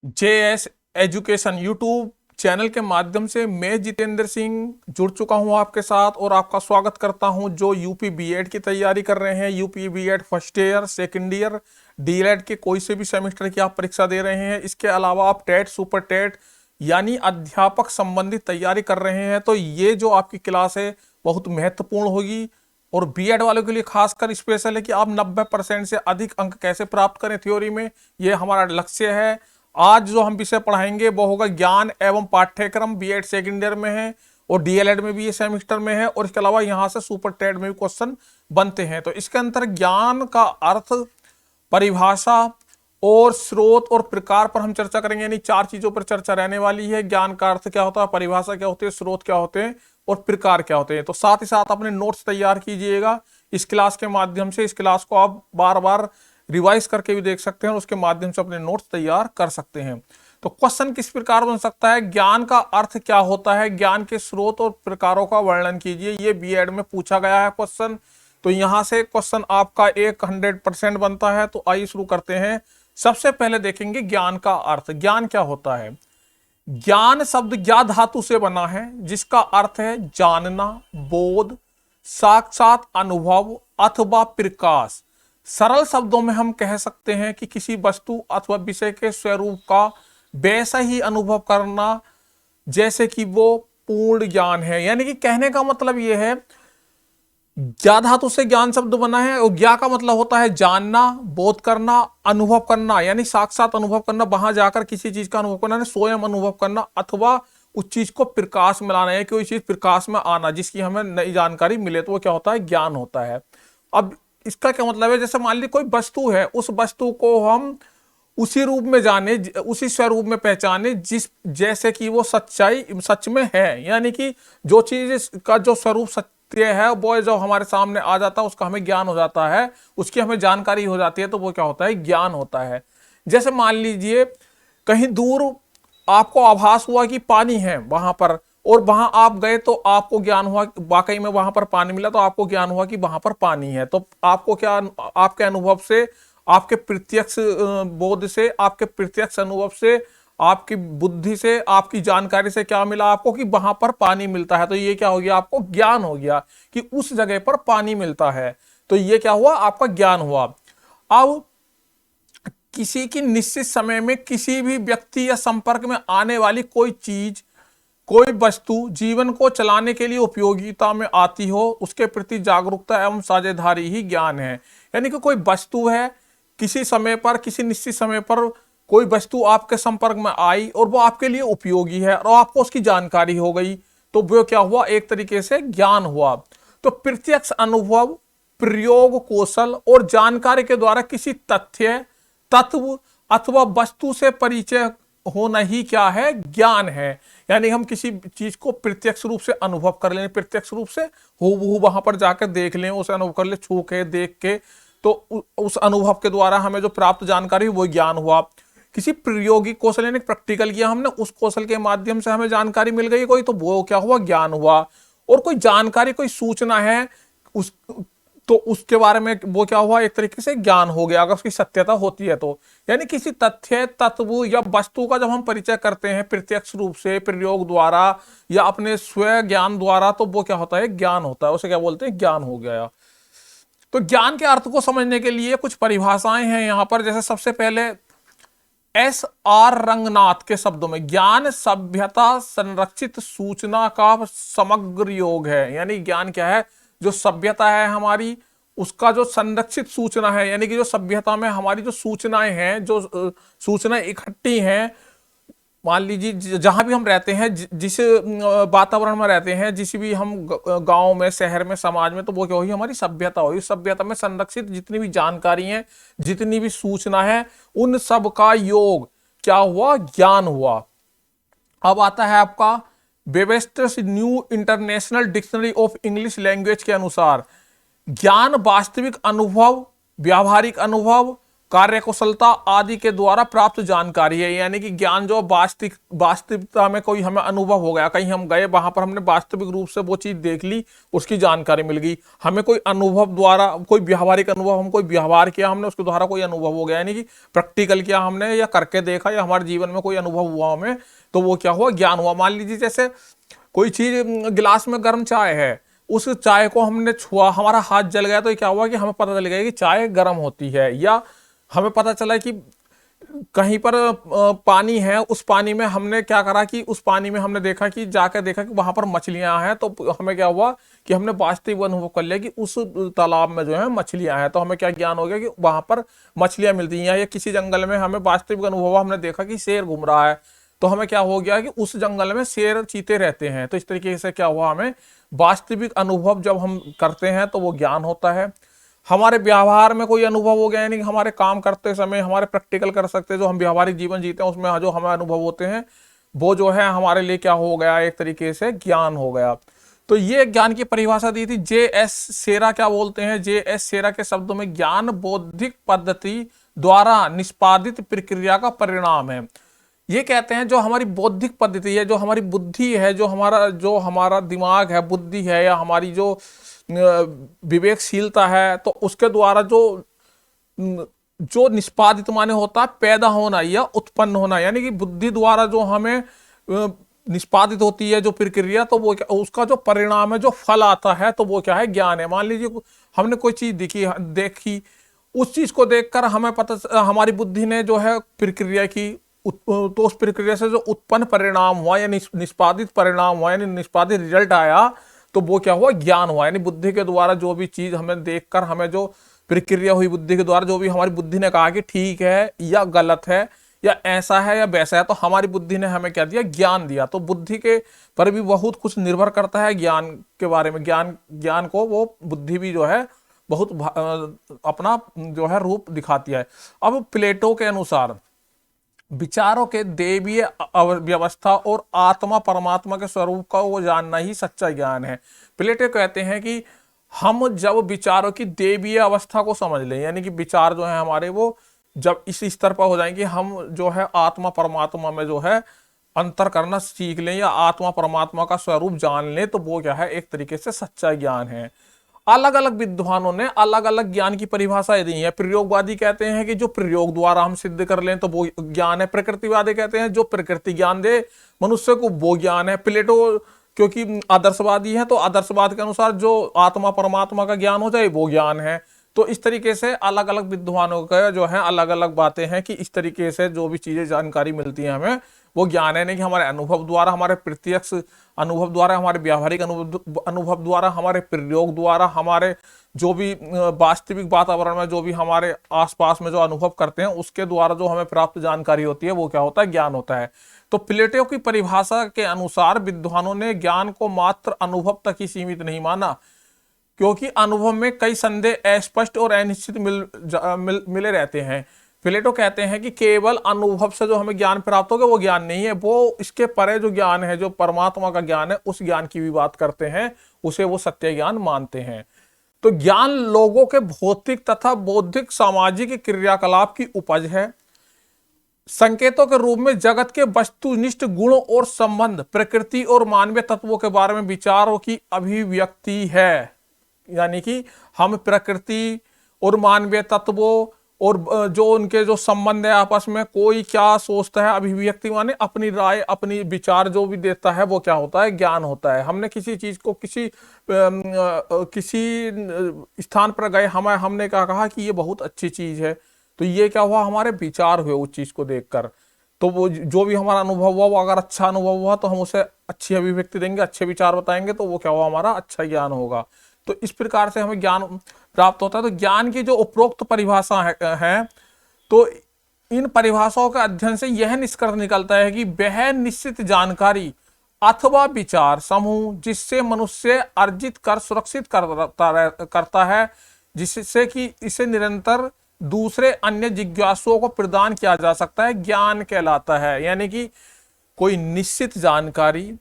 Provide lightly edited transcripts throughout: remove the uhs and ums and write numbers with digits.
JS education YouTube channel के माध्यम से मैं जितेंद्र सिंह जुड़ चुका हूं आपके साथ और आपका स्वागत करता हूं जो यूपी बीएड की तैयारी कर रहे हैं। UP BEd first year, second year, DElEd के कोई से भी सेमेस्टर की आप परीक्षा दे रहे हैं। इसके अलावा आप टेट, सुपर टेट यानी अध्यापक संबंधित तैयारी कर रहे हैं तो ये जो आपकी क्लास है बहुत महत्वपूर्ण होगी। और बीएड वालों के लिए खासकर स्पेशल है कि आप 90% से अधिक अंक कैसे प्राप्त करें थ्योरी में, ये हमारा लक्ष्य है। आज जो हम विषय पढ़ाएंगे वो होगा ज्ञान एवं पाठ्यक्रम। बीएड सेकेंड ईयर में है और डीएलएड में भी ये सेमेस्टर में है और इसके अलावा यहां से सुपर टेट में भी क्वेश्चन बनते हैं। तो इसके अंतर ज्ञान का अर्थ, परिभाषा और स्रोत और प्रकार पर हम चर्चा करेंगे, यानी 4 चीजों पर चर्चा रहने वाली है। ज्ञान का अर्थ क्या होता है, परिभाषा क्या होती है, स्रोत क्या होते हैं और प्रकार क्या होते हैं। तो साथ ही साथ अपने नोट्स तैयार कीजिएगा इस क्लास के माध्यम से। इस क्लास को आप बार बार रिवाइज करके भी देख सकते हैं और उसके माध्यम से अपने नोट्स तैयार कर सकते हैं। तो क्वेश्चन किस प्रकार बन सकता है, ज्ञान का अर्थ क्या होता है, ज्ञान के स्रोत और प्रकारों का वर्णन कीजिए, ये बीएड में पूछा गया है क्वेश्चन। तो यहां से क्वेश्चन आपका 100% बनता है। तो आइए शुरू करते हैं। सबसे पहले देखेंगे ज्ञान का अर्थ। ज्ञान क्या होता है। ज्ञान शब्द ज्ञा धातु से बना है जिसका अर्थ है जानना, बोध, साक्षात अनुभव अथवा प्रकाश। सरल शब्दों में हम कह सकते हैं कि किसी वस्तु अथवा विषय के स्वरूप का वैसा ही अनुभव करना जैसे कि वो पूर्ण ज्ञान है। यानी कि कहने का मतलब यह है, ज्ञा धातु से ज्ञान शब्द बना है और ज्ञा का मतलब होता है जानना, बोध करना, अनुभव करना यानी साक्षात अनुभव करना, वहां जाकर किसी चीज का अनुभव करना, स्वयं अनुभव करना, अथवा उस चीज को प्रकाश में लाना है, कोई चीज प्रकाश में आना जिसकी हमें नई जानकारी मिले, तो वो क्या होता है, ज्ञान होता है। अब इसका क्या मतलब है, जैसे मान ली कोई वस्तु है, उस वस्तु को हम उसी रूप में जाने, उसी स्वरूप में पहचाने जिस जैसे कि वो सच्चाई सच में है। यानी कि जो चीज का जो स्वरूप सत्य है वो जो हमारे सामने आ जाता है उसका हमें ज्ञान हो जाता है, उसकी हमें जानकारी हो जाती है, तो वो क्या होता है, ज्ञान होता है। जैसे मान लीजिए कहीं दूर आपको आभास हुआ कि पानी है वहां पर और वहां आप गए तो आपको ज्ञान हुआ, वाकई में वहां पर पानी मिला तो आपको ज्ञान हुआ कि वहां पर पानी है। तो आपको क्या, आपके अनुभव से, आपके प्रत्यक्ष बोध से, आपके प्रत्यक्ष अनुभव से, आपकी बुद्धि से, आपकी जानकारी से क्या मिला आपको कि वहां पर पानी मिलता है। तो ये क्या हो गया, आपको ज्ञान हो गया कि उस जगह पर पानी मिलता है। तो ये क्या हुआ, आपका ज्ञान हुआ। अब किसी की निश्चित समय में किसी भी व्यक्ति या संपर्क में आने वाली कोई चीज, कोई वस्तु जीवन को चलाने के लिए उपयोगिता में आती हो, उसके प्रति जागरूकता एवं साझेदारी ही ज्ञान है। यानी कि कोई वस्तु है, किसी समय पर, किसी निश्चित समय पर कोई वस्तु आपके संपर्क में आई और वो आपके लिए उपयोगी है और आपको उसकी जानकारी हो गई, तो वो क्या हुआ, एक तरीके से ज्ञान हुआ। तो प्रत्यक्ष अनुभव, प्रयोग कौशल और जानकारी के द्वारा किसी तथ्य, तत्व अथवा वस्तु से परिचय होना ही क्या है, ज्ञान है। यानी हम किसी चीज को प्रत्यक्ष रूप से अनुभव कर लें, प्रत्यक्ष रूप से हूबहू वहां पर जाकर देख लें, उसे अनुभव कर ले, छू के, देख के, तो उस अनुभव के द्वारा हमें जो प्राप्त जानकारी वो ज्ञान हुआ। किसी प्रायोगिक कौशल यानी प्रैक्टिकल किया हमने, उस कौशल के माध्यम से हमें जानकारी मिल गई कोई, तो वो क्या हुआ, ज्ञान हुआ। और कोई जानकारी, कोई सूचना है उस, तो उसके बारे में वो क्या हुआ, एक तरीके से ज्ञान हो गया अगर उसकी सत्यता होती है तो। यानी किसी तथ्य, तत्व या वस्तु का जब हम परिचय करते हैं प्रत्यक्ष रूप से, प्रयोग द्वारा या अपने स्व ज्ञान द्वारा, तो वो क्या होता है, ज्ञान होता है। उसे क्या बोलते हैं, ज्ञान हो गया। तो ज्ञान के अर्थ को समझने के लिए कुछ परिभाषाएं हैं यहां पर। जैसे सबसे पहले SR रंगनाथ के शब्दों में, ज्ञान सभ्यता संरक्षित सूचना का समग्र योग है। यानी ज्ञान क्या है, जो सभ्यता है हमारी उसका जो संरक्षित सूचना है, यानी कि जो सभ्यता में हमारी जो सूचनाएं हैं, जो सूचनाएं इकट्ठी हैं, मान लीजिए जहां भी हम रहते हैं, जिस वातावरण में रहते हैं, जिस भी हम गांव में, शहर में, समाज में, तो वो क्या होगी, हमारी सभ्यता होगी। सभ्यता में संरक्षित जितनी भी जानकारी है, जितनी भी सूचना है, उन सब का योग क्या हुआ, ज्ञान हुआ। अब आता है आपका Webster's new international dictionary of English language के अनुसार, ज्ञान वास्तविक अनुभव, व्यावहारिक अनुभव, कार्यकुशलता आदि के द्वारा प्राप्त जानकारी है। यानी कि ज्ञान जो वास्तविकता में कोई हमें अनुभव हो गया, कहीं हम गए, वहां पर हमने वास्तविक रूप से वो चीज देख ली, उसकी जानकारी मिल गई हमें, कोई अनुभव द्वारा, कोई व्यावहारिक अनुभव, हम कोई व्यवहार किया हमने, उसके द्वारा कोई अनुभव हो गया, यानी कि प्रैक्टिकल किया हमने या करके देखा, या हमारे जीवन में कोई अनुभव हुआ हमें, तो वो क्या हुआ, ज्ञान हुआ। मान लीजिए जैसे कोई चीज गिलास में गर्म चाय है, उस चाय को हमने छुआ, हमारा हाथ जल गया, तो क्या हुआ कि हमें पता चल गया कि चाय गर्म होती है। या हमें पता चला कि कहीं पर पानी है, उस पानी में हमने क्या करा कि उस पानी में हमने देखा कि जाकर देखा कि वहां पर मछलियां हैं, तो हमें क्या हुआ कि हमने वास्तविक अनुभव कर लिया कि उस तालाब में जो है मछलियां हैं। तो हमें क्या ज्ञान हो गया कि वहां पर मछलियां मिलती हैं। या किसी जंगल में हमें वास्तविक अनुभव हुआ, हमने देखा कि शेर घूम रहा है, तो हमें क्या हो गया कि उस जंगल में शेर चीते रहते हैं। तो इस तरीके से क्या हुआ, हमें वास्तविक अनुभव जब हम करते हैं तो वो ज्ञान होता है। हमारे व्यवहार में कोई अनुभव हो गया, यानी कि हमारे काम करते समय हमारे प्रैक्टिकल कर सकते हैं, जो हम व्यवहारिक जीवन जीते हैं उसमें जो हमें अनुभव होते हैं, वो जो है हमारे लिए क्या हो गया, एक तरीके से ज्ञान हो गया। तो ये ज्ञान की परिभाषा दी थी जे.एस. सेरा। क्या बोलते हैं, जे.एस. सेरा के शब्दों में ज्ञान बौद्धिक पद्धति द्वारा निष्पादित प्रक्रिया का परिणाम है। ये कहते हैं जो हमारी बौद्धिक पद्धति है, जो हमारी बुद्धि है, जो हमारा दिमाग है, बुद्धि है, या हमारी जो विवेकशीलता है, तो उसके द्वारा जो निष्पादित माने होता है पैदा होना या उत्पन्न होना, यानी कि बुद्धि द्वारा जो हमें निष्पादित होती है जो प्रक्रिया, तो वो उसका जो परिणाम है, जो फल आता है, तो वो क्या है, ज्ञान है। मान लीजिए हमने कोई चीज देखी, उस चीज को देखकर हमें पता, हमारी बुद्धि ने जो है प्रक्रिया की, तो उस प्रक्रिया से जो उत्पन्न परिणाम हुआ या निष्पादित परिणाम हुआ, यानी निष्पादित रिजल्ट आया, तो वो क्या हुआ, ज्ञान हुआ। यानी बुद्धि के द्वारा जो भी चीज हमें देखकर, हमें जो प्रक्रिया हुई बुद्धि के द्वारा, जो भी हमारी बुद्धि ने कहा कि ठीक है या गलत है या ऐसा है या वैसा है, तो हमारी बुद्धि ने हमें क्या दिया, ज्ञान दिया। तो बुद्धि के पर भी बहुत कुछ निर्भर करता है ज्ञान के बारे में। ज्ञान को वो बुद्धि भी जो है बहुत अपना जो है रूप दिखाती है। अब प्लेटो के अनुसार विचारों के देवीय व्यवस्था और आत्मा परमात्मा के स्वरूप का वो जानना ही सच्चा ज्ञान है। प्लेटो कहते हैं कि हम जब विचारों की देवीय अवस्था को समझ लें, यानी कि विचार जो है हमारे, वो जब इस स्तर पर हो जाएंगे, हम जो है आत्मा परमात्मा में जो है अंतर करना सीख लें, या आत्मा परमात्मा का स्वरूप जान लें, तो वो क्या है, एक तरीके से सच्चा ज्ञान है। अलग अलग विद्वानों ने अलग अलग ज्ञान की परिभाषाएं दी है। प्रयोगवादी कहते हैं कि जो प्रयोग द्वारा हम सिद्ध कर लें तो वो ज्ञान है। प्रकृतिवादी कहते हैं जो प्रकृति ज्ञान दे मनुष्य को वो ज्ञान है। प्लेटो क्योंकि आदर्शवादी है, तो आदर्शवाद के अनुसार जो आत्मा परमात्मा का ज्ञान हो जाए वो ज्ञान है। तो इस तरीके से अलग अलग विद्वानों का जो है अलग अलग बातें हैं कि इस तरीके से जो भी चीजें जानकारी मिलती है हमें, वो ज्ञान है। नहीं कि हमारे अनुभव द्वारा, हमारे प्रत्यक्ष अनुभव द्वारा, हमारे व्यावहारिक अनुभव द्वारा, हमारे प्रयोग द्वारा, हमारे जो भी वास्तविक वातावरण में जो भी हमारे आसपास में जो अनुभव करते हैं उसके द्वारा जो हमें प्राप्त जानकारी होती है, वो क्या होता है, ज्ञान होता है। तो प्लेटो की परिभाषा के अनुसार विद्वानों ने ज्ञान को मात्र अनुभव तक ही सीमित नहीं माना, क्योंकि अनुभव में कई संदेह अस्पष्ट और अनिश्चित मिले रहते हैं। प्लेटो कहते हैं कि केवल अनुभव से जो हमें ज्ञान प्राप्त होगा वो ज्ञान नहीं है, वो इसके परे जो ज्ञान है, जो परमात्मा का ज्ञान है, उस ज्ञान की भी बात करते हैं, उसे वो सत्य ज्ञान मानते हैं। तो ज्ञान लोगों के भौतिक तथा बौद्धिक सामाजिक क्रियाकलाप की उपज है। संकेतों के रूप में जगत के वस्तुनिष्ठ गुणों और संबंध, प्रकृति और मानवीय तत्वों के बारे में विचारों की अभिव्यक्ति है। यानी कि हम प्रकृति और मानवीय तत्वों और जो उनके जो संबंध है आपस में, कोई क्या सोचता है, अभिव्यक्ति माने अपनी राय, अपनी विचार जो भी देता है, वो क्या होता है, ज्ञान होता है। हमने किसी चीज को किसी स्थान पर गए, हमने क्या कहा कि ये बहुत अच्छी चीज है, तो ये क्या हुआ, हमारे विचार हुए उस चीज को देखकर। तो वो जो भी हमारा अनुभव हुआ, वो अगर अच्छा अनुभव हुआ तो हम उसे अच्छी अभिव्यक्ति देंगे, अच्छे विचार बताएंगे, तो वो क्या हुआ, हमारा अच्छा ज्ञान होगा। तो इस प्रकार से हमें ज्ञान प्राप्त होता है। तो ज्ञान की जो उपरोक्त परिभाषा है, तो इन परिभाषाओं के अध्ययन से यह निष्कर्ष निकलता है कि वह निश्चित जानकारी अथवा विचार समूह जिससे मनुष्य अर्जित कर सुरक्षित करता है, जिससे कि इसे निरंतर दूसरे अन्य जिज्ञासुओं को प्रदान किया जा सकता है, ज्ञान कहलाता है। यानी कि कोई निश्चित जानकारी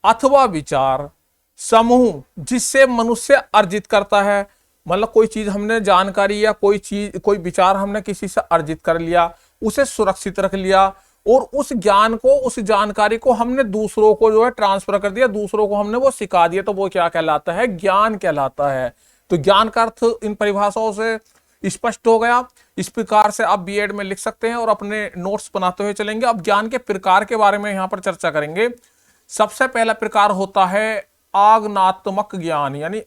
अथवा विचार समूह जिससे मनुष्य अर्जित करता है, मतलब कोई चीज हमने जानकारी या कोई चीज कोई विचार हमने किसी से अर्जित कर लिया, उसे सुरक्षित रख लिया और उस ज्ञान को उस जानकारी को हमने दूसरों को जो है ट्रांसफर कर दिया, दूसरों को हमने वो सिखा दिया, तो वो क्या कहलाता है? ज्ञान कहलाता है। तो ज्ञान का अर्थ इन परिभाषाओं से स्पष्ट हो गया। इस प्रकार से आप बीएड में लिख सकते हैं और अपने नोट्स बनाते हुए चलेंगे। अब ज्ञान के प्रकार के बारे में यहां पर चर्चा करेंगे। सबसे पहला प्रकार होता है आगनात्मक ज्ञान, यानी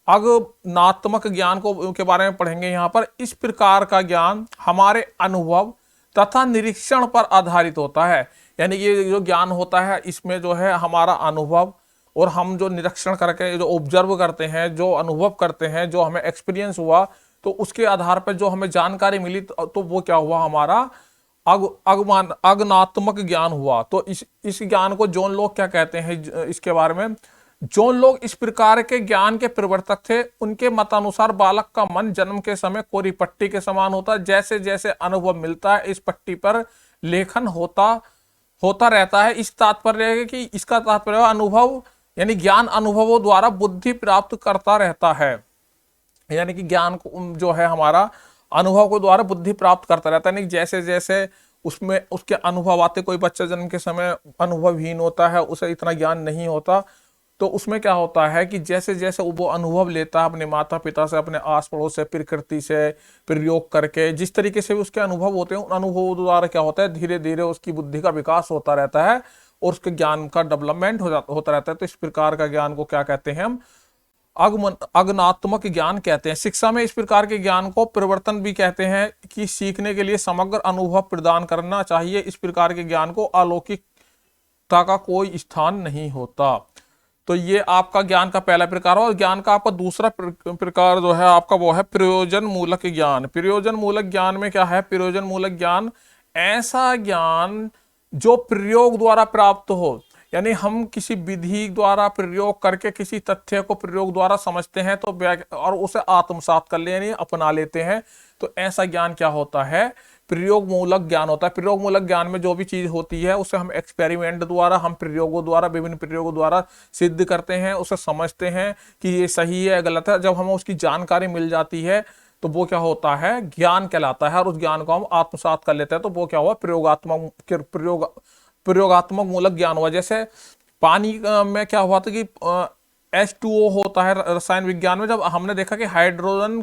आगनात्मक ज्ञान को के बारे में पढ़ेंगे यहां पर। इस प्रकार का ज्ञान हमारे अनुभव तथा निरीक्षण पर आधारित होता है। यानी ये जो ज्ञान होता है इसमें जो है हमारा अनुभव और हम जो निरीक्षण करके जो ऑब्जर्व करते हैं, जो अनुभव करते हैं, जो हमें एक्सपीरियंस हुआ, तो उसके आधार पर जो हमें जानकारी मिली, तो वो क्या हुआ? हमारा आगनात्मक ज्ञान हुआ। तो इस ज्ञान को जॉन लॉक क्या कहते हैं? इसके बारे में जॉन लॉक इस प्रकार के ज्ञान के प्रवर्तक थे। उनके मतानुसार बालक का मन जन्म के समय कोरी पट्टी के समान होता है। जैसे जैसे अनुभव मिलता है इस पट्टी पर लेखन होता रहता है। इस तात्पर्य है कि इसका तात्पर्य अनुभव यानी ज्ञान अनुभवों द्वारा बुद्धि प्राप्त करता रहता है। यानी कि ज्ञान को जो है हमारा अनुभव को द्वारा बुद्धि प्राप्त करता रहता है। यानी जैसे जैसे उसमें उसके अनुभव आते, कोई बच्चा जन्म के समय अनुभवहीन होता है, उसे इतना ज्ञान नहीं होता, तो उसमें क्या होता है कि जैसे जैसे वो अनुभव लेता है अपने माता पिता से, अपने आस पड़ोस से, प्रकृति से, प्रयोग करके, जिस तरीके से भी उसके अनुभव होते हैं, उन अनुभवों द्वारा क्या होता है धीरे धीरे उसकी बुद्धि का विकास होता रहता है और उसके ज्ञान का डेवलपमेंट होता रहता है। तो इस प्रकार का ज्ञान को क्या कहते हैं? हम आगमनात्मक ज्ञान कहते हैं। शिक्षा में इस प्रकार के ज्ञान को प्रवर्तन भी कहते हैं कि सीखने के लिए समग्र अनुभव प्रदान करना चाहिए। इस प्रकार के ज्ञान को अलौकिकता का कोई स्थान नहीं होता। तो ये आपका ज्ञान का पहला प्रकार है। और ज्ञान का आपका दूसरा प्रकार जो है आपका वो है प्रयोजन मूलक ज्ञान। प्रयोजन मूलक ज्ञान में क्या है? प्रयोजन मूलक ज्ञान ऐसा ज्ञान जो प्रयोग द्वारा प्राप्त हो, यानी हम किसी विधि द्वारा प्रयोग करके किसी तथ्य को प्रयोग द्वारा समझते हैं तो और उसे आत्मसात कर ले यानी अपना लेते हैं, तो ऐसा ज्ञान क्या होता है? प्रयोग मूलक ज्ञान होता है। प्रयोग मूलक ज्ञान में जो भी चीज होती है उसे हम एक्सपेरिमेंट द्वारा, हम प्रयोगों द्वारा, विभिन्न प्रयोगों द्वारा सिद्ध करते हैं, उसे समझते हैं कि ये सही है गलत है। जब हमें उसकी जानकारी मिल जाती है तो वो क्या होता है? ज्ञान कहलाता है। और उस ज्ञान को हम आत्मसात कर लेते हैं, तो वो क्या हुआ? प्रयोगात्मक मूलक ज्ञान हुआ। जैसे पानी में क्या हुआ था कि H2O होता है रसायन विज्ञान में, जब हमने देखा कि हाइड्रोजन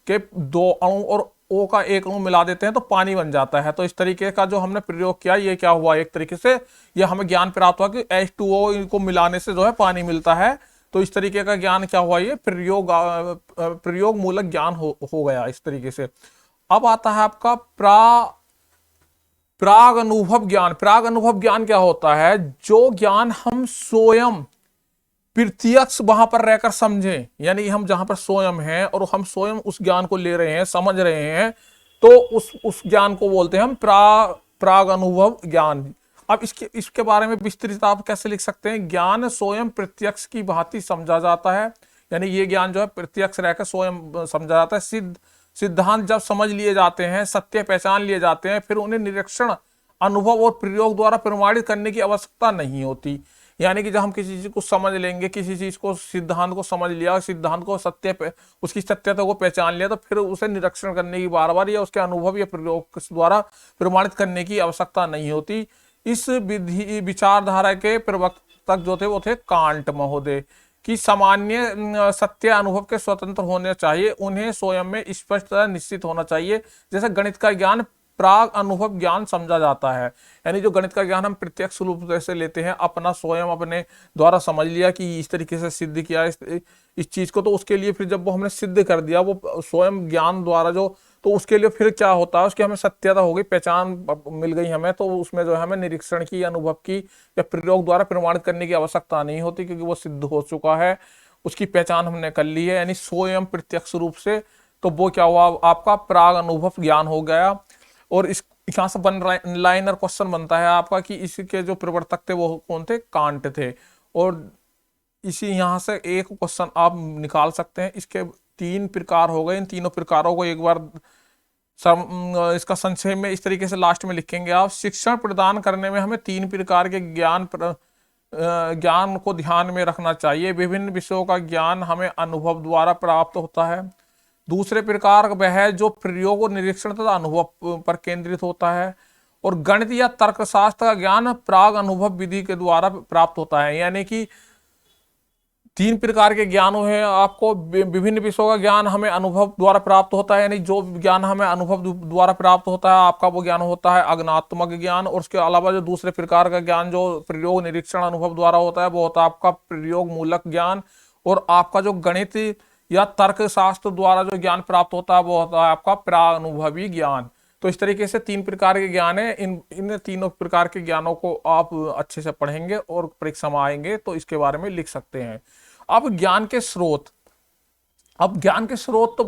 के 2 अणु और O का 1 अणु मिला देते हैं तो पानी बन जाता है। तो इस तरीके का जो हमने प्रयोग किया, ये क्या हुआ? एक तरीके से ये हमें ज्ञान प्राप्त हुआ कि H2O को मिलाने से जो है पानी मिलता है। तो इस तरीके का ज्ञान क्या हुआ? ये प्रयोग मूलक ज्ञान हो गया इस तरीके से। अब आता है आपका प्राग अनुभव ज्ञान। प्राग अनुभव ज्ञान क्या होता है? जो ज्ञान हम स्वयं प्रत्यक्ष वहां पर रहकर समझें, यानी हम जहां पर स्वयं हैं और हम स्वयं उस ज्ञान को ले रहे हैं, समझ रहे हैं, तो उस ज्ञान को बोलते हैं हम प्राग अनुभव ज्ञान। अब इसके बारे में विस्तृत आप कैसे लिख सकते हैं? ज्ञान स्वयं प्रत्यक्ष की भांति समझा जाता है, यानी ये ज्ञान जो है प्रत्यक्ष रहकर स्वयं समझा जाता है। सिद्धांत जब समझ लिए जाते हैं, सत्य पहचान लिए जाते हैं, फिर उन्हें निरीक्षण, अनुभव और प्रयोग द्वारा प्रमाणित करने की आवश्यकता नहीं होती। यानी कि जब हम किसी चीज को समझ लेंगे, किसी चीज को, सिद्धांत को समझ लिया, सिद्धांत को उसकी सत्यता को पहचान लिया, तो फिर उसे निरीक्षण करने की बार बार या उसके अनुभव या प्रयोग द्वारा प्रमाणित करने की आवश्यकता नहीं होती। इस विचारधारा के प्रवर्तक जो थे वो थे कांट महोदय, कि सामान्य सत्य अनुभव के स्वतंत्र होने चाहिए, उन्हें स्वयं में स्पष्टता निश्चित होना चाहिए। जैसे गणित का ज्ञान प्राग अनुभव ज्ञान समझा जाता है, यानी जो गणित का ज्ञान हम प्रत्यक्ष रूप से लेते हैं, अपना स्वयं अपने द्वारा समझ लिया कि इस तरीके से सिद्ध किया इस चीज को, तो उसके लिए फिर जब वो हमने सिद्ध कर दिया वो स्वयं ज्ञान द्वारा जो, तो उसके लिए फिर क्या होता है? उसकी हमें सत्यता हो गई, पहचान मिल गई हमें, तो उसमें जो है हमें निरीक्षण की, अनुभव की या प्रयोग द्वारा प्रमाणित करने की आवश्यकता नहीं होती, क्योंकि वो सिद्ध हो चुका है, उसकी पहचान हमने कर ली है, यानी स्वयं प्रत्यक्ष रूप से। तो वो क्या हुआ? आपका प्राग अनुभव ज्ञान हो गया। और इस यहाँ से लाइनर क्वेश्चन बनता है आपका कि इसके जो प्रवर्तक थे वो कौन थे? कांट थे। और इसी यहाँ से एक क्वेश्चन आप निकाल सकते हैं। इसके 3 प्रकार हो गए। इन तीनों प्रकारों को एक बार इसका संक्षेप में इस तरीके से लास्ट में लिखेंगे आप। शिक्षण प्रदान करने में हमें 3 प्रकार के ज्ञान ज्ञान को ध्यान में रखना चाहिए। विभिन्न विषयों का ज्ञान हमें अनुभव द्वारा प्राप्त होता है। दूसरे प्रकार वह है जो प्रयोग और निरीक्षण तथा अनुभव पर केंद्रित होता है। और गणित या तर्कशास्त्र का ज्ञान प्राग अनुभव विधि के द्वारा प्राप्त होता है। यानी कि तीन प्रकार के ज्ञान हैं आपको। विभिन्न विषयों का ज्ञान हमें अनुभव द्वारा प्राप्त होता है, यानी जो ज्ञान हमें अनुभव द्वारा प्राप्त होता है आपका वो ज्ञान होता है अज्ञानात्मक ज्ञान। और उसके अलावा जो दूसरे प्रकार का ज्ञान जो प्रयोग निरीक्षण अनुभव द्वारा होता है वो होता है आपका प्रयोग मूलक ज्ञान। और आपका जो गणित या तर्क शास्त्र द्वारा जो ज्ञान प्राप्त होता है वो होता है आपका प्रागनुभवी ज्ञान। तो इस तरीके से तीन प्रकार के ज्ञान है। इन तीनों प्रकार के ज्ञानों को आप अच्छे से पढ़ेंगे और परीक्षा में आएंगे तो इसके बारे में लिख सकते हैं। अब ज्ञान के स्रोत, अब ज्ञान के स्रोत तो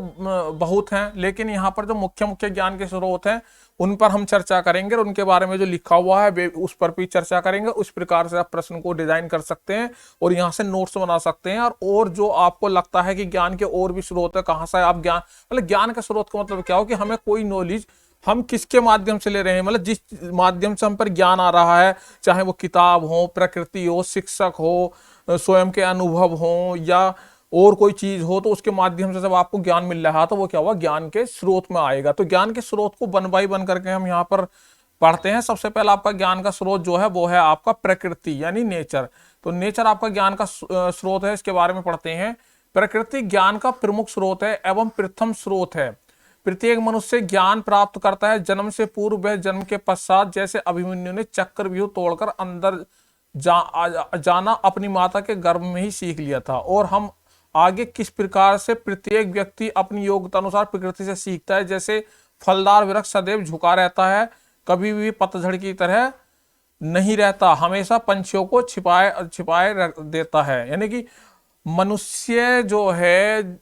बहुत हैं, लेकिन यहाँ पर जो मुख्य मुख्य ज्ञान के स्रोत हैं उन पर हम चर्चा करेंगे और उनके बारे में जो लिखा हुआ है उस पर भी चर्चा करेंगे। उस प्रकार से आप प्रश्न को डिजाइन कर सकते हैं और यहाँ से नोट्स बना सकते हैं। और जो आपको लगता है कि ज्ञान के और भी स्रोत है, कहाँ से आप ज्ञान, मतलब ज्ञान का स्रोत का मतलब क्या हो कि हमें कोई नॉलेज हम किसके माध्यम से ले रहे हैं, मतलब जिस माध्यम से हम पर ज्ञान आ रहा है, चाहे वो किताब हो, प्रकृति हो, शिक्षक हो, स्वयं के अनुभव हो या और कोई चीज हो, तो उसके माध्यम से जब आपको ज्ञान मिल रहा है तो वो क्या हुआ, ज्ञान के स्रोत में आएगा। तो ज्ञान के स्रोत को वन बाई वन करके हम यहाँ पर पढ़ते हैं। सबसे पहला आपका ज्ञान का स्रोत जो है वो है आपका प्रकृति यानी नेचर। तो नेचर आपका ज्ञान का स्रोत है, इसके बारे में पढ़ते हैं। प्रकृति ज्ञान का प्रमुख स्रोत है एवं प्रथम स्रोत है। प्रत्येक मनुष्य ज्ञान प्राप्त करता है जन्म से पूर्व व जन्म के पश्चात। जैसे अभिमन्यु ने चक्रव्यूह तोड़कर अंदर जाना अपनी माता के गर्भ में ही सीख लिया था। और हम आगे किस प्रकार से प्रत्येक व्यक्ति अपनी योग्यता अनुसार प्रकृति से सीखता है। जैसे फलदार वृक्ष सदैव झुका रहता है, कभी भी पतझड़ की तरह नहीं रहता, हमेशा पंछियों को छिपाए छिपाए रख देता है। यानी कि मनुष्य जो है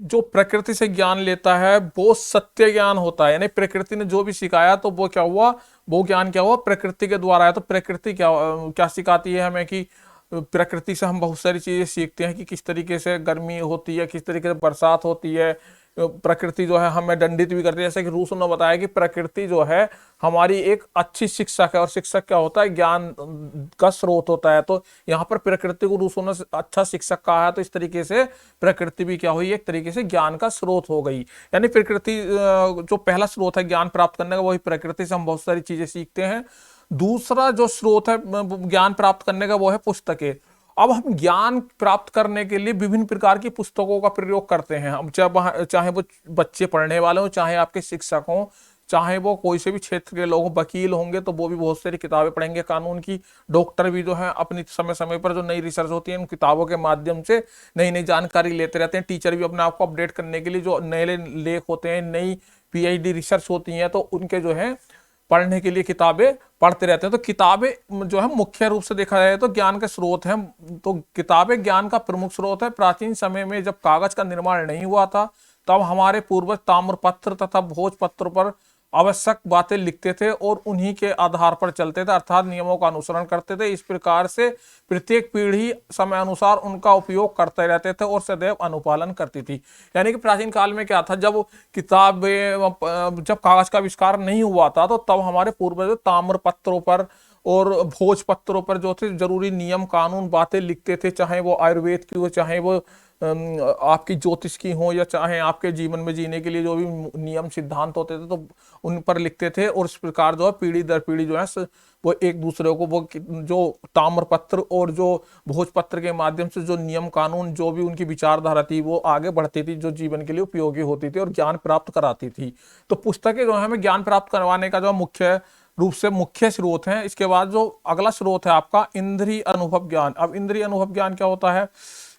जो प्रकृति से ज्ञान लेता है वो सत्य ज्ञान होता है। यानी प्रकृति ने जो भी सिखाया तो वो क्या हुआ, वो ज्ञान क्या हुआ, प्रकृति के द्वारा है। तो प्रकृति क्या क्या सिखाती है हमें कि प्रकृति से हम बहुत सारी चीजें सीखते हैं कि किस तरीके से गर्मी होती है, किस तरीके से बरसात होती है। प्रकृति जो है हमें दंडित भी करती है। जैसे कि रूसो ने बताया कि प्रकृति जो है हमारी एक अच्छी शिक्षक है और शिक्षक क्या होता है, ज्ञान का स्रोत होता है। तो यहाँ पर प्रकृति को रूसो ने अच्छा शिक्षक कहा है। तो इस तरीके से प्रकृति भी क्या हुई, एक तरीके से ज्ञान का स्रोत हो गई। यानी प्रकृति जो पहला स्रोत है ज्ञान प्राप्त करने का, वही प्रकृति से हम बहुत सारी चीजें सीखते हैं। दूसरा जो स्रोत है ज्ञान प्राप्त करने का वो है पुस्तकें। अब हम ज्ञान प्राप्त करने के लिए विभिन्न प्रकार की पुस्तकों का प्रयोग करते हैं। हम चाहे वो बच्चे पढ़ने वाले हो, चाहे आपके शिक्षक हो, चाहे वो कोई से भी क्षेत्र के लोग, वकील होंगे तो वो भी बहुत सारी किताबें पढ़ेंगे कानून की। डॉक्टर भी जो है अपनी समय समय पर जो नई रिसर्च होती है उन किताबों के माध्यम से नई नई जानकारी लेते रहते हैं। टीचर भी अपने आप को अपडेट करने के लिए जो नए लेख होते हैं, नई पीएचडी रिसर्च होती हैं, तो उनके जो है पढ़ने के लिए किताबें पढ़ते रहते हैं। तो किताबें जो है मुख्य रूप से देखा जाए तो ज्ञान के स्रोत हैं। तो किताबें ज्ञान का प्रमुख स्रोत है। प्राचीन समय में जब कागज का निर्माण नहीं हुआ था तब हमारे पूर्वज ताम्रपत्र तथा भोजपत्र पर आवश्यक बातें लिखते थे और उन्हीं के आधार पर चलते थे, अर्थात नियमों का अनुसरण करते थे। इस प्रकार से प्रत्येक पीढ़ी समय अनुसार उनका उपयोग करते रहते थे और सदैव अनुपालन करती थी। यानी कि प्राचीन काल में क्या था, जब जब कागज का आविष्कार नहीं हुआ था तो तब हमारे पूर्वज ताम्र पत्रों पर और भोजपत्रों पर जो थे जरूरी नियम कानून बातें लिखते थे, चाहे वो आयुर्वेद की हो, चाहे वो आपकी ज्योतिष की हो, या चाहे आपके जीवन में जीने के लिए जो भी नियम सिद्धांत होते थे तो उन पर लिखते थे। और इस प्रकार जो है पीढ़ी दर पीढ़ी जो है वो एक दूसरे को वो जो ताम्रपत्र और जो भोजपत्र के माध्यम से जो नियम कानून जो भी उनकी विचारधारा थी वो आगे बढ़ती थी, जो जीवन के लिए उपयोगी होती थी और ज्ञान प्राप्त कराती थी। तो पुस्तकें जो है हमें ज्ञान प्राप्त करवाने का जो मुख्य रूप से मुख्य स्रोत है। इसके बाद जो अगला स्रोत है आपका इंद्रिय अनुभव ज्ञान। अब इंद्रिय अनुभव ज्ञान क्या होता है,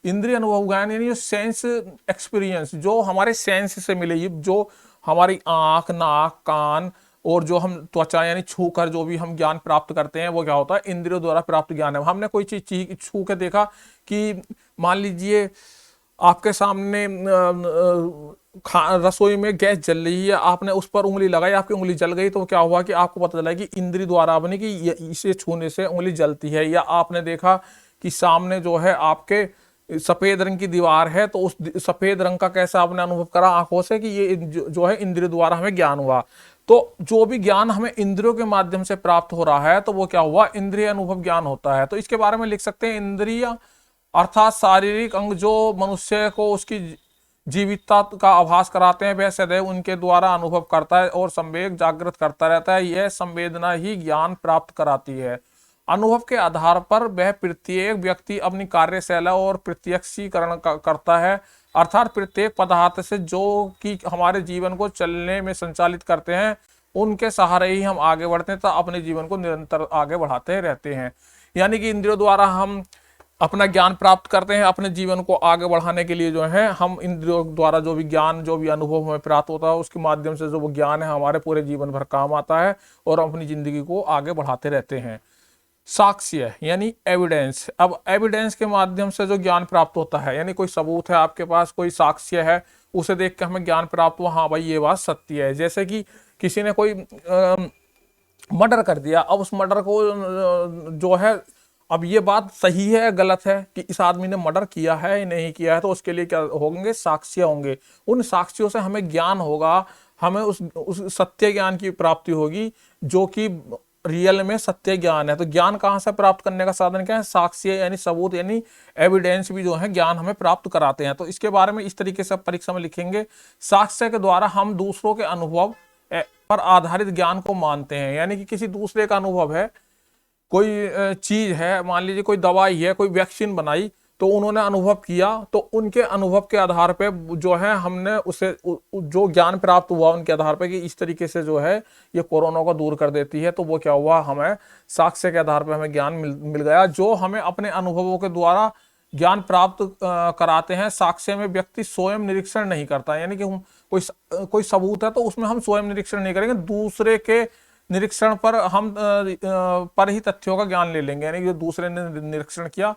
इंद्रिय अनुभव ज्ञान यानी सेंस एक्सपीरियंस, जो हमारे सेंस से मिले, जो हमारी आंख, नाक, कान और जो हम त्वचा यानी छू कर जो भी हम ज्ञान प्राप्त करते हैं वो क्या होता है, इंद्रियों द्वारा प्राप्त ज्ञान है। हमने कोई चीज छू के देखा कि मान लीजिए आपके सामने रसोई में गैस जल रही है, आपने उस पर उंगली लगाई, आपकी उंगली जल गई, तो क्या हुआ कि आपको पता चला कि इंद्रिय द्वारा आपने कि इसे छूने से उंगली जलती है। या आपने देखा कि सामने जो है आपके सफेद रंग की दीवार है, तो उस सफेद रंग का कैसा आपने अनुभव करा आंखों से कि ये जो है इंद्रिय द्वारा हमें ज्ञान हुआ। तो जो भी ज्ञान हमें इंद्रियों के माध्यम से प्राप्त हो रहा है तो वो क्या हुआ, इंद्रिय अनुभव ज्ञान होता है। तो इसके बारे में लिख सकते हैं, इंद्रिय अर्थात शारीरिक अंग जो मनुष्य को उसकी जीवितता का आभास कराते हैं, वह सदैव उनके द्वारा अनुभव करता है और संवेग जागृत करता रहता है। यह संवेदना ही ज्ञान प्राप्त कराती है। अनुभव के आधार पर वह प्रत्येक व्यक्ति अपनी कार्यशैला और प्रत्यक्षीकरण करता है, अर्थात प्रत्येक पदार्थ से जो कि हमारे जीवन को चलने में संचालित करते हैं, उनके सहारे ही हम आगे बढ़ते हैं, तो अपने जीवन को निरंतर आगे बढ़ाते रहते हैं। यानी कि इंद्रियों द्वारा हम अपना ज्ञान प्राप्त करते हैं, अपने जीवन को आगे बढ़ाने के लिए जो है हम इंद्रियों द्वारा जो भी ज्ञान, जो भी अनुभव हमें प्राप्त होता है, उसके माध्यम से जो वो ज्ञान है हमारे पूरे जीवन भर काम आता है और हम अपनी जिंदगी को आगे बढ़ाते रहते हैं। साक्ष्य यानी एविडेंस। अब एविडेंस के माध्यम से जो ज्ञान प्राप्त होता है, यानी कोई सबूत है आपके पास, कोई साक्ष्य है, उसे देख के हमें ज्ञान प्राप्त हुआ, हाँ भाई ये बात सत्य है। जैसे कि किसी ने कोई मर्डर कर दिया, अब उस मर्डर को जो है, अब ये बात सही है गलत है कि इस आदमी ने मर्डर किया है या नहीं किया है, तो उसके लिए क्या होंगे, साक्ष्य होंगे। उन साक्ष्यों से हमें ज्ञान होगा, हमें उस सत्य ज्ञान की प्राप्ति होगी जो कि रियल में सत्य ज्ञान है। तो ज्ञान कहाँ से प्राप्त करने का साधन क्या है, साक्ष्य यानी सबूत यानी एविडेंस भी जो है ज्ञान हमें प्राप्त कराते हैं। तो इसके बारे में इस तरीके से परीक्षा में लिखेंगे, साक्ष्य के द्वारा हम दूसरों के अनुभव पर आधारित ज्ञान को मानते हैं। यानी कि किसी दूसरे का अनुभव है, कोई चीज है, मान लीजिए कोई दवाई है, कोई वैक्सीन बनाई, तो उन्होंने अनुभव किया, तो उनके अनुभव के आधार पे जो है हमने उसे जो ज्ञान प्राप्त हुआ उनके आधार पे कि इस तरीके से जो है ये कोरोना को दूर कर देती है, तो वो क्या हुआ, हमें साक्ष्य के आधार पे हमें ज्ञान मिल गया, जो हमें अपने अनुभवों के द्वारा ज्ञान प्राप्त कराते हैं। साक्ष्य में व्यक्ति स्वयं निरीक्षण नहीं करता, यानी कि कोई सबूत है तो उसमें हम स्वयं निरीक्षण नहीं करेंगे, दूसरे के निरीक्षण पर हम पर ही तथ्यों का ज्ञान ले लेंगे। यानी कि दूसरे ने निरीक्षण किया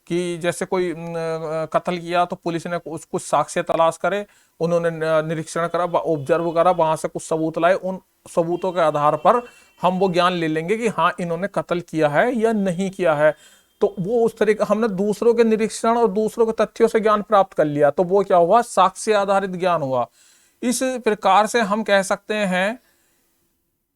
कि जैसे कोई कत्ल किया, तो पुलिस ने कुछ साक्ष्य तलाश करे, उन्होंने निरीक्षण करा, ऑब्जर्व करा, वहां से कुछ सबूत लाए, उन सबूतों के आधार पर हम वो ज्ञान ले लेंगे कि हाँ इन्होंने कत्ल किया है या नहीं किया है। तो वो उस तरीके हमने दूसरों के निरीक्षण और दूसरों के तथ्यों से ज्ञान प्राप्त कर लिया, तो वो क्या हुआ, साक्ष्य आधारित ज्ञान हुआ। इस प्रकार से हम कह सकते हैं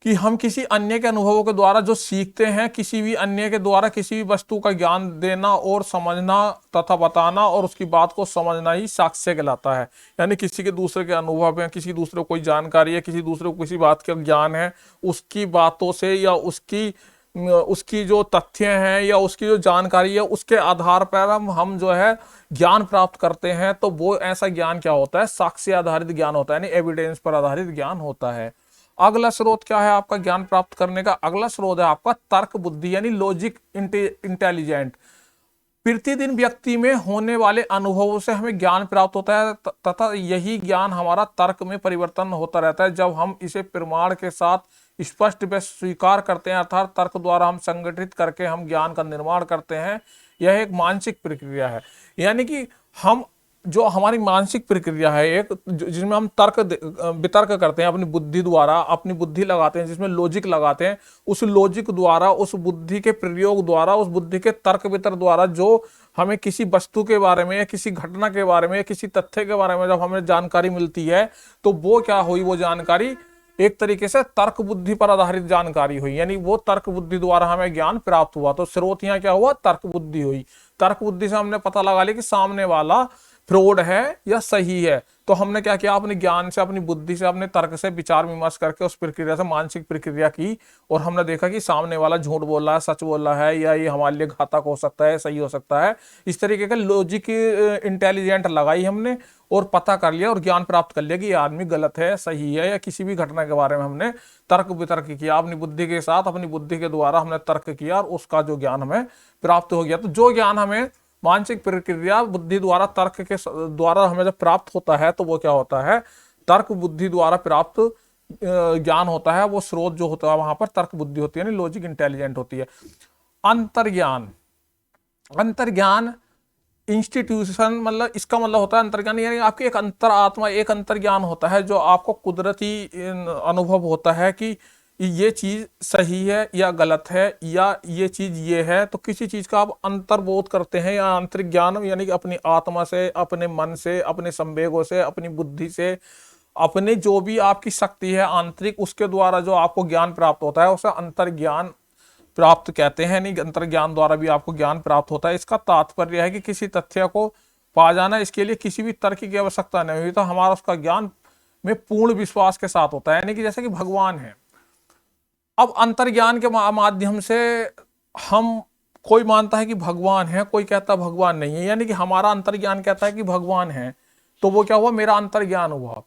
कि हम किसी अन्य के अनुभवों के द्वारा जो सीखते हैं, किसी भी अन्य के द्वारा किसी भी वस्तु का ज्ञान देना और समझना तथा बताना और उसकी बात को समझना ही साक्ष्य कहलाता है। यानी किसी के दूसरे के अनुभव है, किसी दूसरे को कोई जानकारी है, किसी दूसरे को किसी बात का ज्ञान है, उसकी बातों से या उसकी जो तथ्य हैं या उसकी जो जानकारी है उसके आधार पर हम जो है ज्ञान प्राप्त करते हैं, तो वो ऐसा ज्ञान क्या होता है, साक्ष्य आधारित ज्ञान होता है, यानी एविडेंस पर आधारित ज्ञान होता है। अगला स्रोत क्या है आपका ज्ञान प्राप्त करने का, अगला स्रोत है आपका तर्क बुद्धि यानी लॉजिक इंटेलिजेंट। प्रतिदिन व्यक्ति में होने वाले अनुभवों से हमें ज्ञान प्राप्त होता है तथा यही ज्ञान हमारा तर्क में परिवर्तन होता रहता है जब हम इसे प्रमाण के साथ स्पष्ट व स्वीकार करते हैं, अर्थात तर्क द्वारा हम संगठित करके हम ज्ञान का निर्माण करते हैं। यह एक मानसिक प्रक्रिया है, यानी कि हम जो हमारी मानसिक प्रक्रिया है एक, जिसमें हम वितर्क करते हैं, अपनी बुद्धि द्वारा अपनी बुद्धि लगाते हैं, जिसमें लॉजिक लगाते हैं, उस लॉजिक द्वारा, उस बुद्धि के प्रयोग द्वारा, उस बुद्धि के तर्क वितर्क द्वारा जो हमें किसी वस्तु के बारे में या किसी घटना के बारे में या किसी तथ्य के बारे में जब हमें जानकारी मिलती है, तो वो क्या हुई, वो जानकारी एक तरीके से तर्क बुद्धि पर आधारित जानकारी हुई, यानी वो तर्क बुद्धि द्वारा हमें ज्ञान प्राप्त हुआ। तो स्रोत यहाँ क्या हुआ, तर्क बुद्धि हुई। तर्क बुद्धि से हमने पता लगा लिया कि सामने वाला फ्रॉड है या सही है, तो हमने क्या किया, अपने ज्ञान से, अपनी बुद्धि से, अपने तर्क से विचार विमर्श करके उस प्रक्रिया से मानसिक प्रक्रिया की और हमने देखा कि सामने वाला झूठ बोल रहा है, सच बोल रहा है, या ये हमारे लिए घातक हो सकता है, सही हो सकता है। इस तरीके का लॉजिक इंटेलिजेंट लगाई हमने और पता कर लिया और ज्ञान प्राप्त कर लिया कि ये आदमी गलत है, सही है, या किसी भी घटना के बारे में हमने तर्क वितर्क किया, अपनी बुद्धि के साथ, अपनी बुद्धि के द्वारा हमने तर्क किया और उसका जो ज्ञान हमें प्राप्त हो गया। तो जो ज्ञान हमें मानसिक प्रक्रिया बुद्धि द्वारा, तर्क के द्वारा हमें जब प्राप्त होता है, तो वो क्या होता है, तर्क बुद्धि द्वारा प्राप्त ज्ञान होता है। वो स्रोत जो होता है वहां पर तर्क बुद्धि होती है, यानी लॉजिक इंटेलिजेंट होती है। अंतर्ज्ञान, अंतर्ज्ञान इंस्टीट्यूशन, मतलब इसका मतलब होता है अंतर्ज्ञान, यानी आपकी एक अंतर आत्मा, एक अंतर्ज्ञान होता है जो आपको कुदरती अनुभव होता है कि ये चीज सही है या गलत है, या ये चीज ये है। तो किसी चीज का आप अंतर्बोध करते हैं या अंतर्ज्ञान, यानी कि अपनी आत्मा से, अपने मन से, अपने संवेगों से, अपनी बुद्धि से अपने जो भी आपकी शक्ति है आंतरिक, उसके द्वारा जो आपको ज्ञान प्राप्त होता है उसे अंतर्ज्ञान प्राप्त कहते हैं। नहीं, अंतर्ज्ञान द्वारा भी आपको ज्ञान प्राप्त होता है। इसका तात्पर्य है कि किसी तथ्य को पा जाना, इसके लिए किसी भी तर्क की आवश्यकता नहीं हुई, तो हमारा उसका ज्ञान में पूर्ण विश्वास के साथ होता है। यानी कि जैसे कि भगवान है, अब अंतर्ज्ञान के माध्यम से हम, कोई मानता है कि भगवान है, कोई कहता है भगवान नहीं है, यानी कि हमारा अंतर्ज्ञान कहता है कि भगवान है, तो वो क्या हुआ, मेरा अंतर्ज्ञान हुआ।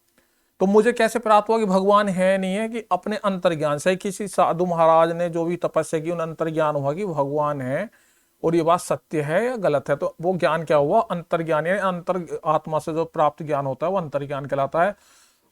तो मुझे कैसे प्राप्त हुआ कि भगवान है नहीं है, कि अपने अंतर्ज्ञान से किसी साधु महाराज ने जो भी तपस्या की, उन अंतर्ज्ञान हुआ कि भगवान है और ये बात सत्य है या गलत है। तो वो ज्ञान क्या हुआ, अंतर्ज्ञान, यानी अंतर आत्मा से जो प्राप्त ज्ञान होता है वो अंतर्ज्ञान कहलाता है।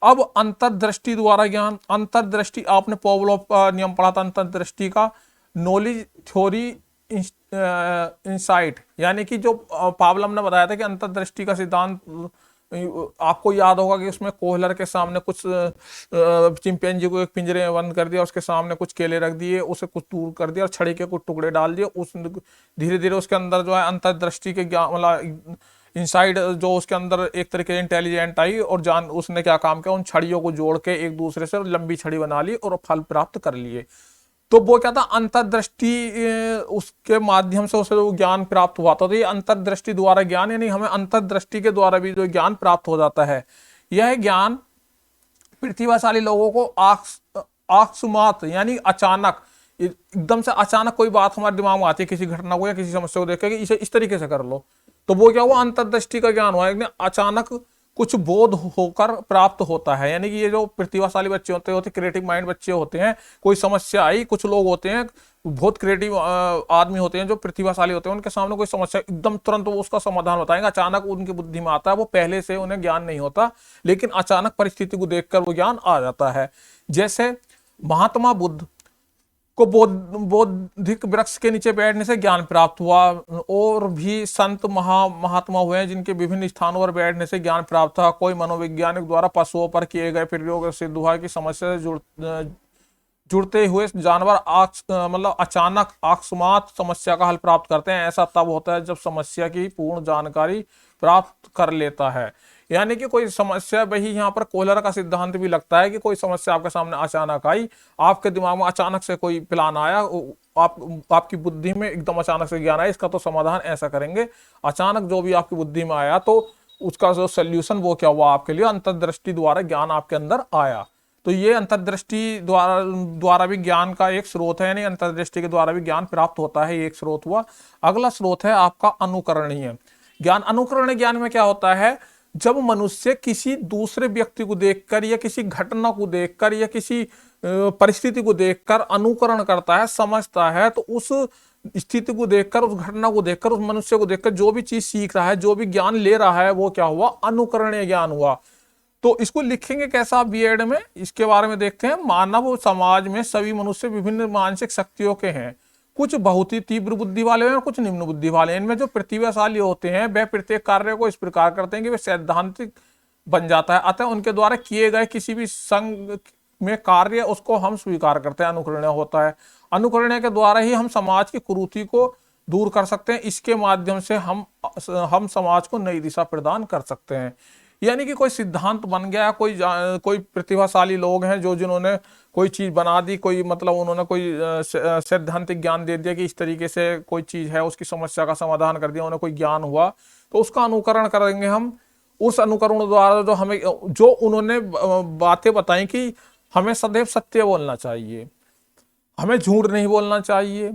अब अंतर्दृष्टि द्वारा ज्ञान, अंतर्दृष्टि आपने पॉवलोव का नियम पढ़ा था अंतर्दृष्टि का, नॉलेज थ्योरी इंसाइट, यानी कि जो पावलम ने बताया था कि अंतर्दृष्टि का सिद्धांत, आपको याद होगा कि उसमें कोहलर के सामने कुछ चिंपैंजी को एक पिंजरे में बंद कर दिया, उसके सामने कुछ केले रख दिए, उसे कुछ दूर कर दिया और छड़ी के कुछ टुकड़े डाल दिए, उस धीरे धीरे उसके अंदर जो है अंतर्दृष्टि के ज्ञान, मतलब इनसाइड जो उसके अंदर एक तरीके से इंटेलिजेंट आई, और जान उसने क्या काम किया, उन छड़ियों को जोड़ के एक दूसरे से लंबी छड़ी बना ली और फल प्राप्त कर लिए। तो वो क्या था, अंतर्दृष्टि, उसके माध्यम से उसे जो ज्ञान प्राप्त हुआ था। तो ये अंतर्दृष्टि द्वारा ज्ञान, यानी हमें अंतर्दृष्टि के द्वारा भी जो ज्ञान प्राप्त हो जाता है। यह ज्ञान प्रतिभाशाली लोगों को आकस्मात, यानी अचानक, एकदम से अचानक कोई बात हमारे दिमाग में आती है, किसी घटना को या किसी समस्या को देख के, इसे इस तरीके से कर लो, तो वो क्या हुआ, अंतर्दृष्टि का ज्ञान हुआ, अचानक कुछ बोध होकर प्राप्त होता है। यानी कि ये जो प्रतिभाशाली बच्चे होते क्रिएटिव माइंड बच्चे होते हैं, कोई समस्या आई, कुछ लोग होते हैं बहुत क्रिएटिव आदमी होते हैं जो प्रतिभाशाली होते हैं, उनके सामने कोई समस्या, एकदम तुरंत वो उसका समाधान बताएंगे, अचानक उनकी बुद्धि में आता है, वो पहले से उन्हें ज्ञान नहीं होता, लेकिन अचानक परिस्थिति को देखकर वो ज्ञान आ जाता है। जैसे महात्मा बुद्ध को बौद्धिक वृक्ष के नीचे बैठने से ज्ञान प्राप्त हुआ, और भी संत महात्मा हुए हैं जिनके विभिन्न स्थानों पर बैठने से ज्ञान प्राप्त था। कोई मनोवैज्ञानिक द्वारा पशुओं पर किए गए प्रयोग सिद्ध हुआ कि समस्या से जुड़ते हुए जानवर मतलब अचानक अकस्मात समस्या का हल प्राप्त करते हैं। ऐसा तब होता है जब समस्या की पूर्ण जानकारी प्राप्त कर लेता है। यानी कि कोई समस्या, वही यहाँ पर कोहलर का सिद्धांत भी लगता है कि कोई समस्या आपके सामने अचानक आई, आपके दिमाग में अचानक से कोई प्लान आया, आपकी बुद्धि में एकदम अचानक से ज्ञान आया, इसका तो समाधान ऐसा करेंगे। अचानक जो भी आपकी बुद्धि में आया, तो उसका जो सोल्यूशन वो क्या हुआ आपके लिए, अंतर्दृष्टि द्वारा ज्ञान आपके अंदर आया। तो ये अंतर्दृष्टि द्वारा भी ज्ञान का एक स्रोत है, यानी अंतर्दृष्टि के द्वारा भी ज्ञान प्राप्त होता है, एक स्रोत हुआ। अगला स्रोत है आपका अनुकरणीय ज्ञान। अनुकरणीय ज्ञान में क्या होता है, जब मनुष्य किसी दूसरे व्यक्ति को देखकर या किसी घटना को देखकर या किसी परिस्थिति को देखकर अनुकरण करता है, समझता है, तो उस स्थिति को देखकर, उस घटना को देखकर, उस मनुष्य को देखकर जो भी चीज सीख रहा है, जो भी ज्ञान ले रहा है, वो क्या हुआ, अनुकरणीय ज्ञान हुआ। तो इसको लिखेंगे कैसा बीएड में, इसके बारे में देखते हैं। मानव समाज में सभी मनुष्य विभिन्न मानसिक शक्तियों के हैं, कुछ बहुत ही तीव्र बुद्धि वाले हैं और कुछ निम्न बुद्धि वाले हैं। इनमें जो प्रतिभाशाली होते हैं वह प्रत्येक कार्य को इस प्रकार करते हैं कि वह सैद्धांतिक बन जाता है, अतः उनके द्वारा किए गए किसी भी संग में कार्य उसको हम स्वीकार करते हैं, अनुकरणीय होता है। अनुकरणीय के द्वारा ही हम समाज की कुरीति को दूर कर सकते हैं, इसके माध्यम से हम समाज को नई दिशा प्रदान कर सकते हैं। यानी कि कोई सिद्धांत बन गया, कोई प्रतिभाशाली लोग हैं जो जिन्होंने कोई चीज बना दी, कोई मतलब उन्होंने कोई सैद्धांतिक ज्ञान दे दिया कि इस तरीके से कोई चीज है, उसकी समस्या का समाधान कर दिया, उन्हें कोई ज्ञान हुआ, तो उसका अनुकरण करेंगे हम। उस अनुकरण द्वारा जो उन्होंने बातें बताई कि हमें सदैव सत्य बोलना चाहिए, हमें झूठ नहीं बोलना चाहिए,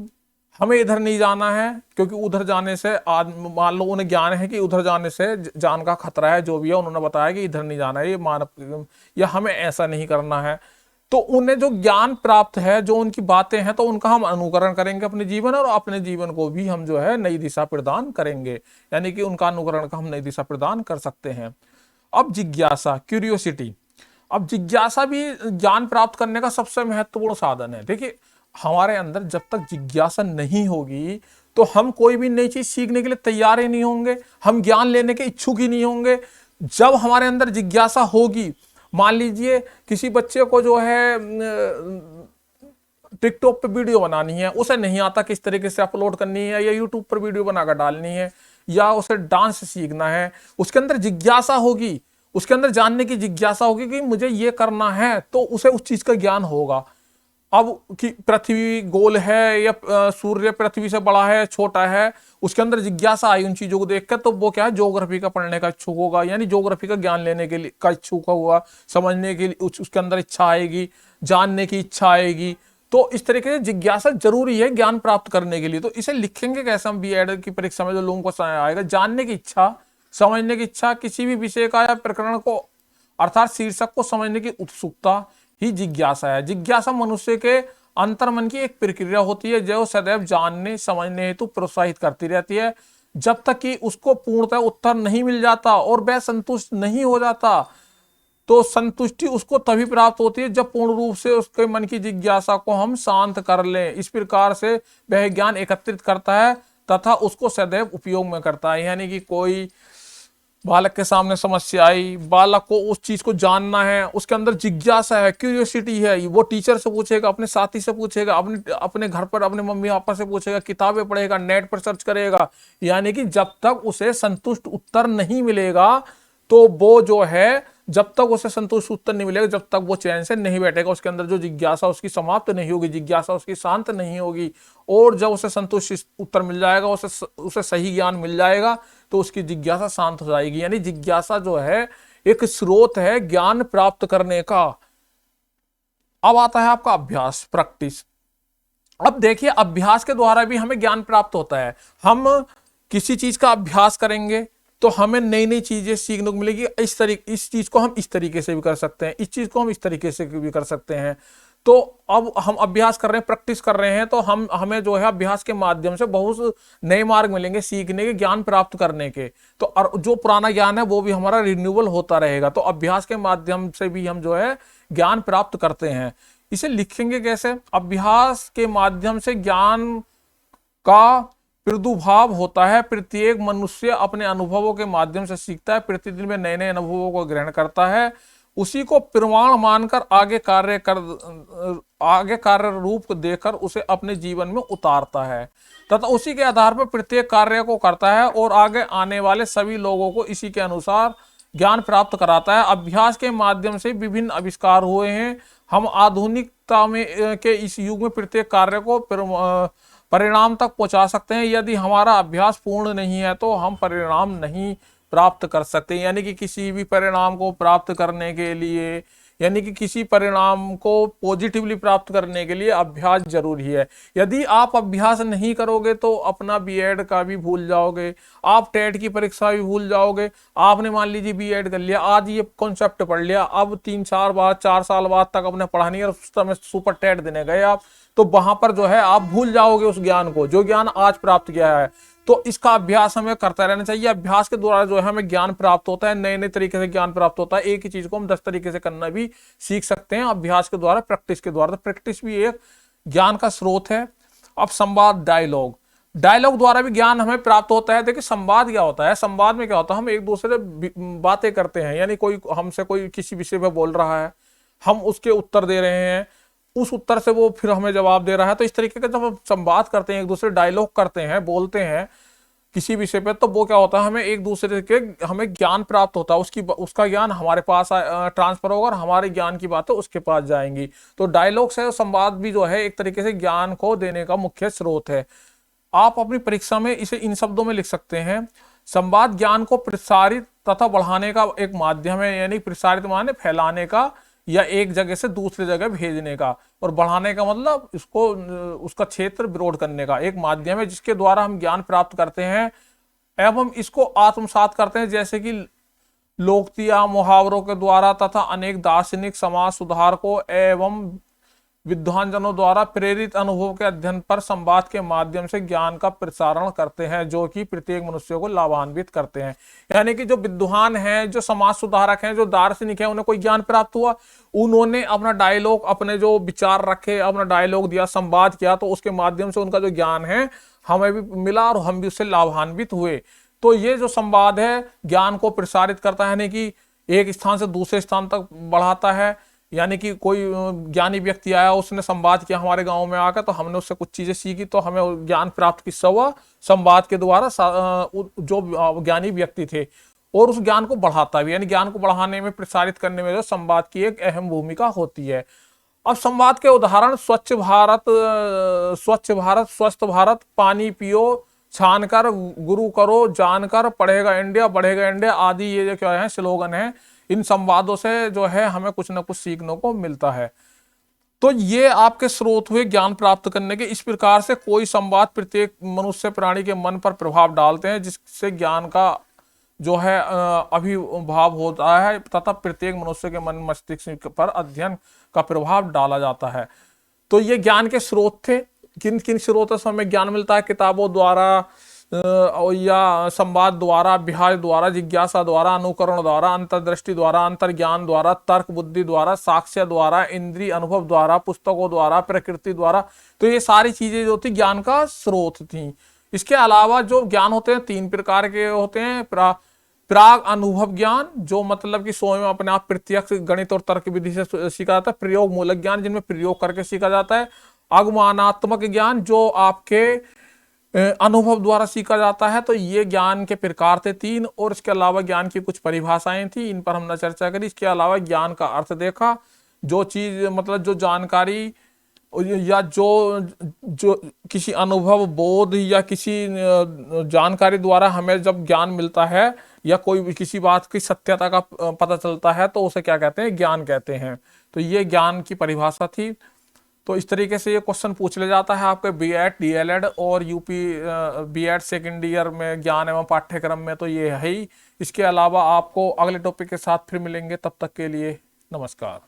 हमें इधर नहीं जाना है क्योंकि उधर जाने से मान लो उन्हें ज्ञान है कि उधर जाने से जान का खतरा है, जो भी है उन्होंने बताया कि इधर नहीं जाना है, ये मानव, या हमें ऐसा नहीं करना है। तो उन्हें जो ज्ञान प्राप्त है, जो उनकी बातें हैं, तो उनका हम अनुकरण करेंगे अपने जीवन, और अपने जीवन को भी हम जो है नई दिशा प्रदान करेंगे। यानी कि उनका अनुकरण का हम नई दिशा प्रदान कर सकते हैं। अब जिज्ञासा, क्यूरियोसिटी। अब जिज्ञासा भी ज्ञान प्राप्त करने का सबसे महत्वपूर्ण साधन है। देखिए, हमारे अंदर जब तक जिज्ञासा नहीं होगी तो हम कोई भी नई चीज सीखने के लिए तैयार ही नहीं होंगे, हम ज्ञान लेने के इच्छुक ही नहीं होंगे। जब हमारे अंदर जिज्ञासा होगी, मान लीजिए किसी बच्चे को जो है टिकटॉक पे वीडियो बनानी है, उसे नहीं आता किस तरीके से अपलोड करनी है, या यूट्यूब पर वीडियो बनाकर डालनी है, या उसे डांस सीखना है, उसके अंदर जिज्ञासा होगी, उसके अंदर जानने की जिज्ञासा होगी कि मुझे ये करना है, तो उसे उस चीज का ज्ञान होगा। अब कि पृथ्वी गोल है या सूर्य पृथ्वी से बड़ा है छोटा है, उसके अंदर जिज्ञासा आई उन चीजों को देखकर, तो वो क्या है, ज्योग्राफी का पढ़ने का इच्छुक होगा, यानी ज्योग्राफी का ज्ञान लेने के लिए का इच्छुक होगा, समझने के लिए उसके अंदर इच्छा आएगी, जानने की इच्छा आएगी। तो इस तरीके से जिज्ञासा जरूरी है ज्ञान प्राप्त करने के लिए। तो इसे लिखेंगे कैसे हम बीएड की परीक्षा में, जो लोगों को समझ आएगा, जानने की इच्छा, समझने की इच्छा, किसी भी विषय का या प्रकरण को अर्थात शीर्षक को समझने की उत्सुकता ही जिज्ञासा है। जिज्ञासा मनुष्य के अंतर्मन की एक प्रक्रिया होती है जो सदैव जानने समझने हेतु प्रोत्साहित करती रहती है, जब तक कि उसको पूर्णतः उत्तर नहीं मिल जाता और वह संतुष्ट नहीं हो जाता। तो संतुष्टि उसको तभी प्राप्त होती है जब पूर्ण रूप से उसके मन की जिज्ञासा को हम शांत कर लें। इस प्रकार से वह ज्ञान एकत्रित करता है तथा उसको सदैव उपयोग में करता है। यानी कि कोई बालक के सामने समस्या आई, बालक को उस चीज को जानना है, उसके अंदर जिज्ञासा है, क्यूरियोसिटी है, वो टीचर से पूछेगा, अपने साथी से पूछेगा, अपने घर पर अपने मम्मी पापा से पूछेगा, किताबें पढ़ेगा, नेट पर सर्च करेगा। यानी कि जब तक उसे संतुष्ट उत्तर नहीं मिलेगा, तो वो जो है, जब तक उसे संतुष्ट उत्तर नहीं मिलेगा, जब तक वो चैन से नहीं बैठेगा, उसके अंदर जो जिज्ञासा उसकी समाप्त नहीं होगी, जिज्ञासा उसकी शांत नहीं होगी। और जब उसे संतुष्ट उत्तर मिल जाएगा, उसे सही ज्ञान मिल जाएगा, तो उसकी जिज्ञासा शांत हो जाएगी। यानी जिज्ञासा जो है एक स्रोत है ज्ञान प्राप्त करने का। अब आता है आपका अभ्यास, प्रैक्टिस। अब देखिए, अभ्यास के द्वारा भी हमें ज्ञान प्राप्त होता है। हम किसी चीज का अभ्यास करेंगे तो हमें नई नई चीजें सीखने को मिलेगी। इस चीज को हम इस तरीके से भी कर सकते हैं, इस चीज को हम इस तरीके से भी कर सकते हैं। तो अब हम अभ्यास कर रहे हैं, प्रैक्टिस कर रहे हैं, तो हमें जो है अभ्यास के माध्यम से बहुत नए मार्ग मिलेंगे सीखने के, ज्ञान प्राप्त करने के। तो जो पुराना ज्ञान है वो भी हमारा रिन्यूअल होता रहेगा। तो अभ्यास के माध्यम से भी हम जो है ज्ञान प्राप्त करते हैं। इसे लिखेंगे कैसे? अभ्यास के माध्यम से ज्ञान का प्रादुर्भाव होता है। प्रत्येक मनुष्य अपने अनुभवों के माध्यम से सीखता है, प्रतिदिन में नए नए अनुभवों को ग्रहण करता है, उसी को प्रमाण मानकर आगे कार्य रूप देकर उसे अपने जीवन में उतारता है तथा उसी के आधार पर प्रत्येक कार्य को करता है और आगे आने वाले सभी लोगों को इसी के अनुसार ज्ञान प्राप्त कराता है। अभ्यास के माध्यम से विभिन्न आविष्कार हुए हैं। हम आधुनिकता में के इस युग में प्रत्येक कार्य को परिणाम तक पहुंचा सकते हैं। यदि हमारा अभ्यास पूर्ण नहीं है तो हम परिणाम नहीं प्राप्त कर सकते। यानी कि किसी भी परिणाम को प्राप्त करने के लिए, यानी कि किसी परिणाम को पॉजिटिवली प्राप्त करने के लिए अभ्यास जरूरी है। यदि आप अभ्यास नहीं करोगे तो अपना बीएड का भी भूल जाओगे, आप टेट की परीक्षा भी भूल जाओगे। आपने मान लीजिए बीएड कर लिया, आज ये कॉन्सेप्ट पढ़ लिया, अब 4 साल बाद तक अपने पढ़ा नहीं और उस समय सुपर टेट देने गए आप, तो वहां पर जो है आप भूल जाओगे उस ज्ञान को, जो ज्ञान आज प्राप्त किया है। तो इसका अभ्यास हमें करता रहना चाहिए। अभ्यास के द्वारा जो है हमें ज्ञान प्राप्त होता है, नए नए तरीके से ज्ञान प्राप्त होता है। एक ही चीज को हम 10 तरीके से करना भी सीख सकते हैं अभ्यास के द्वारा, प्रैक्टिस के द्वारा। तो प्रैक्टिस भी एक ज्ञान का स्रोत है। अब संवाद, डायलॉग द्वारा भी ज्ञान हमें प्राप्त होता है। देखिए, संवाद क्या होता है? संवाद में क्या होता है, हम एक दूसरे से बातें करते हैं। यानी कोई हमसे कोई किसी विषय पर बोल रहा है, हम उसके उत्तर दे रहे हैं, उस उत्तर से वो फिर हमें जवाब दे रहा है। तो इस तरीके का जब हम संवाद करते हैं, एक दूसरे डायलॉग करते हैं, बोलते हैं किसी विषय पे, तो वो क्या होता है, हमें एक दूसरे के हमें ज्ञान प्राप्त होता है। उसका ज्ञान हमारे पास ट्रांसफर होगा और हमारे ज्ञान की बातें उसके पास जाएंगी। तो डायलॉग से संवाद भी जो है एक तरीके से ज्ञान को देने का मुख्य स्रोत है। आप अपनी परीक्षा में इसे इन शब्दों में लिख सकते हैं, संवाद ज्ञान को प्रसारित तथा बढ़ाने का एक माध्यम है। यानी प्रसारित माने फैलाने का या एक जगह से दूसरी जगह भेजने का, और बढ़ाने का मतलब इसको उसका क्षेत्र विरोध करने का एक माध्यम है, जिसके द्वारा हम ज्ञान प्राप्त करते हैं एवं इसको आत्मसात करते हैं। जैसे कि लोकोक्तियां, मुहावरों के द्वारा तथा अनेक दार्शनिक, समाज सुधारकों एवं विद्वान जनों द्वारा प्रेरित अनुभव के अध्ययन पर संवाद के माध्यम से ज्ञान का प्रसारण करते हैं, जो कि प्रत्येक मनुष्य को लाभान्वित करते हैं। यानी कि जो विद्वान हैं, जो समाज सुधारक हैं, जो दार्शनिक हैं, उन्हें कोई ज्ञान प्राप्त हुआ, उन्होंने अपना डायलॉग, अपने जो विचार रखे, अपना डायलॉग दिया, संवाद किया, तो उसके माध्यम से उनका जो ज्ञान है हमें भी मिला और हम भी उससे लाभान्वित हुए। तो ये जो संवाद है ज्ञान को प्रसारित करता है, यानी कि एक स्थान से दूसरे स्थान तक बढ़ाता है। यानी कि कोई ज्ञानी व्यक्ति आया, उसने संवाद किया हमारे गांव में आकर, तो हमने उससे कुछ चीजें सीखी, तो हमें ज्ञान प्राप्त किससे हुआ? संवाद के द्वारा। जो ज्ञानी व्यक्ति थे और उस ज्ञान को बढ़ाता भी है, यानी ज्ञान को बढ़ाने में, प्रसारित करने में जो संवाद की एक अहम भूमिका होती है। अब संवाद के उदाहरण स्वच्छ भारत, स्वस्थ भारत, पानी पियो, छानकर, गुरु करो, जानकर, पढ़ेगा इंडिया, बढ़ेगा इंडिया आदि ये जो क्या है स्लोगन है, इन संवादों से जो है हमें कुछ ना कुछ सीखने को मिलता है। तो ये आपके स्रोत हुए ज्ञान प्राप्त करने के। इस प्रकार से कोई संवाद प्रत्येक मनुष्य प्राणी के मन पर प्रभाव डालते हैं, जिससे ज्ञान का जो है अभिभाव होता है, तथा प्रत्येक मनुष्य के मन मस्तिष्क पर अध्ययन का प्रभाव डाला जाता है। तो ये ज्ञान के स्रोत थे। किन किन स्रोतों से हमें ज्ञान मिलता है? किताबों द्वारा, या संवाद द्वारा, अभ्यास द्वारा, जिज्ञासा द्वारा, अनुकरण द्वारा, अंतर्दृष्टि द्वारा, अंतर्ज्ञान द्वारा, तर्क बुद्धि द्वारा, साक्ष्य द्वारा, इंद्रिय अनुभव द्वारा, पुस्तकों द्वारा, प्रकृति द्वारा। तो ये सारी चीजें जो थी ज्ञान का स्रोत थी। इसके अलावा जो ज्ञान होते हैं 3 प्रकार के होते हैं। प्राग अनुभव ज्ञान, जो मतलब कि स्वयं अपने आप प्रत्यक्ष गणित और तर्क विधि से सीखा जाता है। प्रयोग मूलक ज्ञान, जिनमें प्रयोग करके सीखा जाता है। आगमनात्मक ज्ञान, जो आपके अनुभव द्वारा सीखा जाता है। तो ये ज्ञान के प्रकार थे 3, और इसके अलावा ज्ञान की कुछ परिभाषाएं थी, इन पर हमने चर्चा करी। इसके अलावा ज्ञान का अर्थ देखा, जो चीज मतलब जो जानकारी या जो जो किसी अनुभव, बोध या किसी जानकारी द्वारा हमें जब ज्ञान मिलता है, या कोई भी किसी बात की सत्यता का पता चलता है, तो उसे क्या कहते हैं? ज्ञान कहते हैं। तो ये ज्ञान की परिभाषा थी। तो इस तरीके से ये क्वेश्चन पूछ ले जाता है आपके बीएड, डीएलएड और यूपी बीएड सेकेंड ईयर में ज्ञान एवं पाठ्यक्रम में। तो ये है ही। इसके अलावा आपको अगले टॉपिक के साथ फिर मिलेंगे, तब तक के लिए नमस्कार।